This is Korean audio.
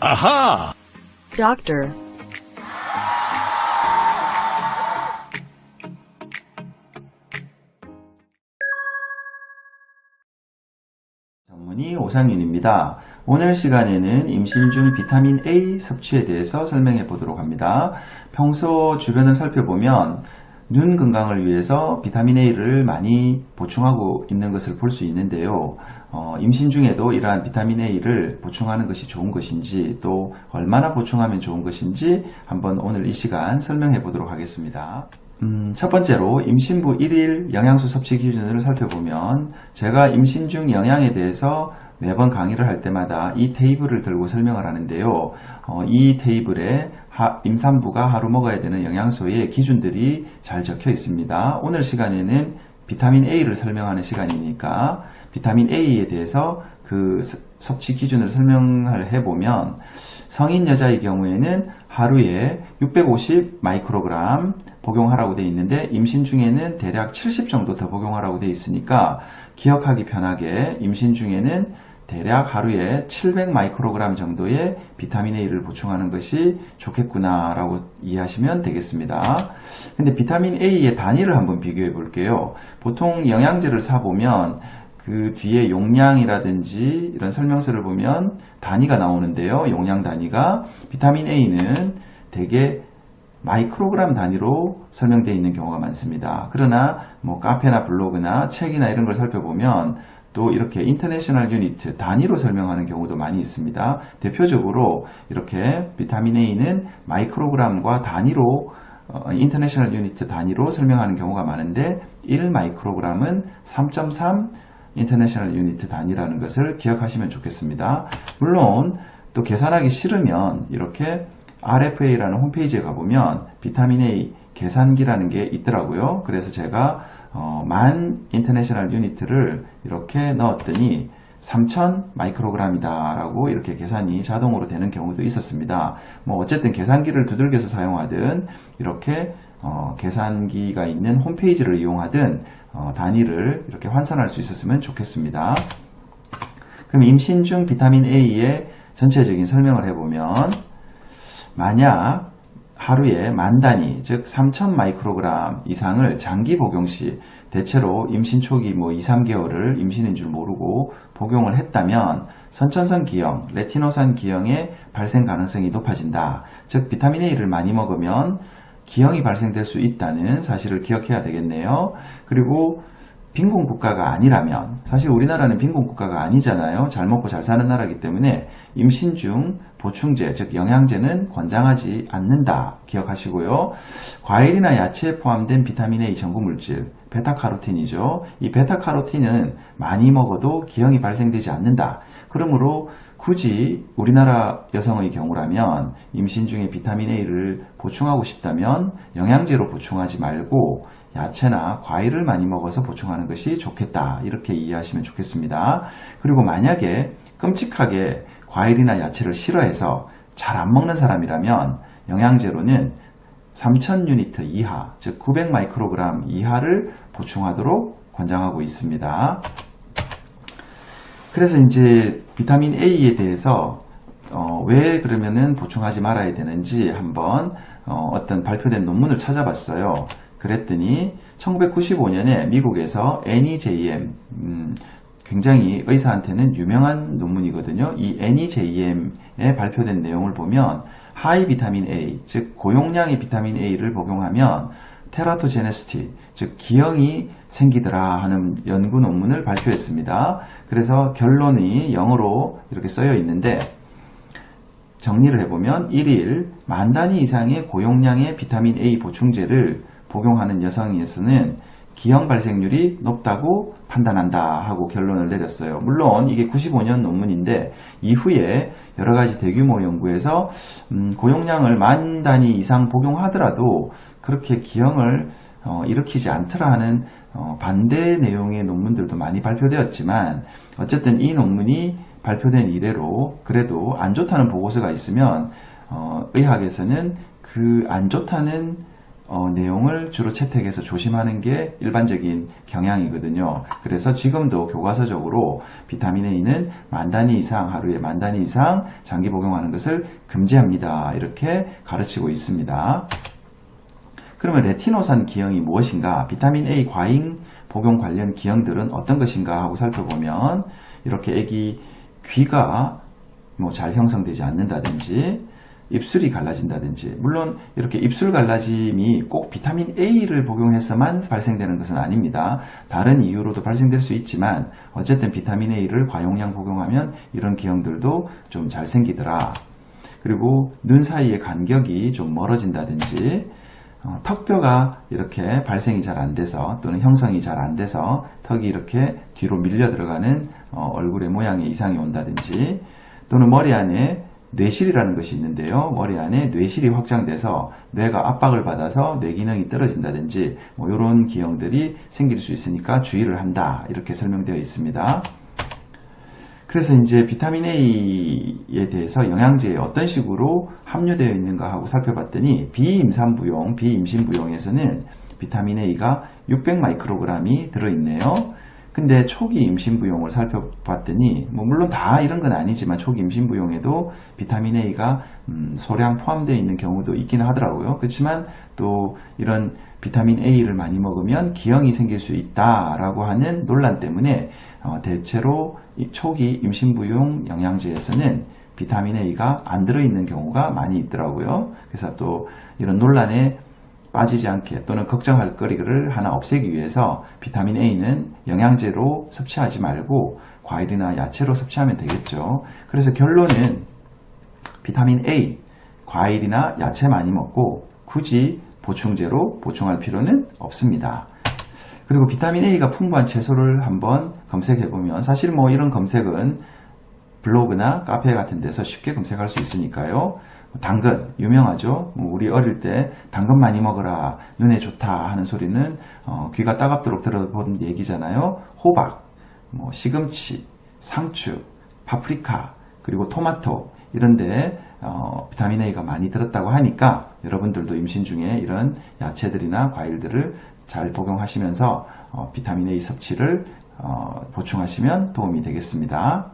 Aha! doctor, 전문의 오상윤입니다. 오늘 시간에는 임신 중 비타민 A 섭취에 대해서 설명해 보도록 합니다. 평소 주변을 살펴보면 눈 건강을 위해서 비타민 A를 많이 보충하고 있는 것을 볼 수 있는데요. 임신 중에도 이러한 비타민 A를 보충하는 것이 좋은 것인지 또 얼마나 보충하면 좋은 것인지 한번 오늘 이 시간 설명해 보도록 하겠습니다. 첫 번째로 임신부 1일 영양소 섭취 기준을 살펴보면 제가 임신 중 영양에 대해서 매번 강의를 할 때마다 이 테이블을 들고 설명을 하는데요. 이 테이블에 임산부가 하루 먹어야 되는 영양소의 기준들이 잘 적혀 있습니다. 오늘 시간에는 비타민 A를 설명하는 시간이니까 비타민 A에 대해서 그 섭취 기준을 설명을 해보면 성인 여자의 경우에는 하루에 650 마이크로그램 복용하라고 되어 있는데 임신 중에는 대략 70 정도 더 복용하라고 되어 있으니까 기억하기 편하게 임신 중에는 대략 하루에 700 마이크로그램 정도의 비타민 A를 보충하는 것이 좋겠구나 라고 이해하시면 되겠습니다. 근데 비타민 A의 단위를 한번 비교해 볼게요. 보통 영양제를 사보면 그 뒤에 용량이라든지 이런 설명서를 보면 단위가 나오는데요. 용량 단위가 비타민 A는 대개 마이크로그램 단위로 설명되어 있는 경우가 많습니다. 그러나 뭐 카페나 블로그나 책이나 이런 걸 살펴보면 또 이렇게 인터내셔널 유니트 단위로 설명하는 경우도 많이 있습니다. 대표적으로 이렇게 비타민 A는 마이크로그램과 단위로 인터내셔널 유니트 단위로 설명하는 경우가 많은데 1 마이크로그램은 3.3 인터내셔널 유니트 단위라는 것을 기억하시면 좋겠습니다. 물론 또 계산하기 싫으면 이렇게 RFA라는 홈페이지에 가보면 비타민 A 계산기라는 게 있더라고요. 그래서 제가 10,000 인터내셔널 유니트를 이렇게 넣었더니 3000 마이크로그램이다 라고 이렇게 계산이 자동으로 되는 경우도 있었습니다. 뭐 어쨌든 계산기를 두들겨서 사용하든 이렇게 계산기가 있는 홈페이지를 이용하든 단위를 이렇게 환산할 수 있었으면 좋겠습니다. 그럼 임신 중 비타민 A의 전체적인 설명을 해보면 만약 하루에 만 단위, 즉 3000 마이크로그램 이상을 장기 복용 시 대체로 임신 초기 2, 3개월을 임신인 줄 모르고 복용을 했다면 선천성 기형, 레티노산 기형의 발생 가능성이 높아진다. 즉 비타민 A를 많이 먹으면 기형이 발생될 수 있다는 사실을 기억해야 되겠네요. 그리고 빈곤 국가가 아니라면, 사실 우리나라는 빈곤 국가가 아니잖아요. 잘 먹고 잘 사는 나라이기 때문에 임신 중 보충제, 즉 영양제는 권장하지 않는다 기억하시고요. 과일이나 야채에 포함된 비타민 A 전구물질 베타카로틴이죠. 이 베타카로틴은 많이 먹어도 기형이 발생되지 않는다. 그러므로 굳이 우리나라 여성의 경우라면 임신 중에 비타민 A를 보충하고 싶다면 영양제로 보충하지 말고 야채나 과일을 많이 먹어서 보충하는 것이 좋겠다. 이렇게 이해하시면 좋겠습니다. 그리고 만약에 끔찍하게 과일이나 야채를 싫어해서 잘 안 먹는 사람이라면 영양제로는 3000 유니트 이하, 즉 900 마이크로그램 이하를 보충하도록 권장하고 있습니다. 그래서 이제 비타민 A에 대해서 왜 그러면은 보충하지 말아야 되는지 한번 어떤 발표된 논문을 찾아봤어요. 그랬더니 1995년에 미국에서 NEJM 굉장히 의사한테는 유명한 논문이거든요. 이 NEJM에 발표된 내용을 보면 하이 비타민 A, 즉 고용량의 비타민 A를 복용하면 테라토제네시티, 즉 기형이 생기더라 하는 연구 논문을 발표했습니다. 그래서 결론이 영어로 이렇게 써여 있는데 정리를 해보면 1일 만 단위 이상의 고용량의 비타민 A 보충제를 복용하는 여성에서는 기형 발생률이 높다고 판단한다 하고 결론을 내렸어요. 물론 이게 95년 논문인데 이후에 여러가지 대규모 연구에서 고용량을 만 단위 이상 복용하더라도 그렇게 기형을 일으키지 않더라 하는 반대 내용의 논문들도 많이 발표되었지만 어쨌든 이 논문이 발표된 이래로 그래도 안 좋다는 보고서가 있으면 의학에서는 그 안 좋다는 내용을 주로 채택해서 조심하는 게 일반적인 경향이거든요. 그래서 지금도 교과서적으로 비타민 A는 만 단위 이상, 하루에 만 단위 이상 장기 복용하는 것을 금지합니다. 이렇게 가르치고 있습니다. 그러면 레티노산 기형이 무엇인가? 비타민 A 과잉 복용 관련 기형들은 어떤 것인가 하고 살펴보면 이렇게 애기 귀가 잘 형성되지 않는다든지 입술이 갈라진다든지, 물론 이렇게 입술 갈라짐이 꼭 비타민 A를 복용해서만 발생되는 것은 아닙니다. 다른 이유로도 발생될 수 있지만 어쨌든 비타민 A를 과용량 복용하면 이런 기형들도 좀 잘 생기더라. 그리고 눈 사이의 간격이 좀 멀어진다든지, 턱뼈가 이렇게 발생이 잘 안 돼서 또는 형성이 잘 안 돼서 턱이 이렇게 뒤로 밀려 들어가는 얼굴의 모양에 이상이 온다든지, 또는 머리 안에 뇌실이라는 것이 있는데요. 머리 안에 뇌실이 확장돼서 뇌가 압박을 받아서 뇌 기능이 떨어진다든지 이런 기형들이 생길 수 있으니까 주의를 한다. 이렇게 설명되어 있습니다. 그래서 이제 비타민 A에 대해서 영양제에 어떤 식으로 함유되어 있는가 하고 살펴봤더니 비임산부용, 비임신부용에서는 비타민 A가 600 마이크로그램이 들어있네요. 근데 초기 임신부용을 살펴봤더니 물론 다 이런 건 아니지만 초기 임신부용에도 비타민 A가 소량 포함되어 있는 경우도 있긴 하더라고요. 그렇지만 또 이런 비타민 A를 많이 먹으면 기형이 생길 수 있다라고 하는 논란 때문에 대체로 초기 임신부용 영양제에서는 비타민 A가 안 들어있는 경우가 많이 있더라고요. 그래서 또 이런 논란에 빠지지 않게 또는 걱정할 거리를 하나 없애기 위해서 비타민 A는 영양제로 섭취하지 말고 과일이나 야채로 섭취하면 되겠죠. 그래서 결론은 비타민 A, 과일이나 야채 많이 먹고 굳이 보충제로 보충할 필요는 없습니다. 그리고 비타민 A가 풍부한 채소를 한번 검색해보면 사실 이런 검색은 블로그나 카페 같은 데서 쉽게 검색할 수 있으니까요. 당근 유명하죠. 우리 어릴 때 당근 많이 먹어라, 눈에 좋다 하는 소리는 귀가 따갑도록 들어본 얘기잖아요. 호박, 시금치, 상추, 파프리카, 그리고 토마토 이런데 비타민 A가 많이 들었다고 하니까 여러분들도 임신 중에 이런 야채들이나 과일들을 잘 복용하시면서 비타민 A 섭취를 보충하시면 도움이 되겠습니다.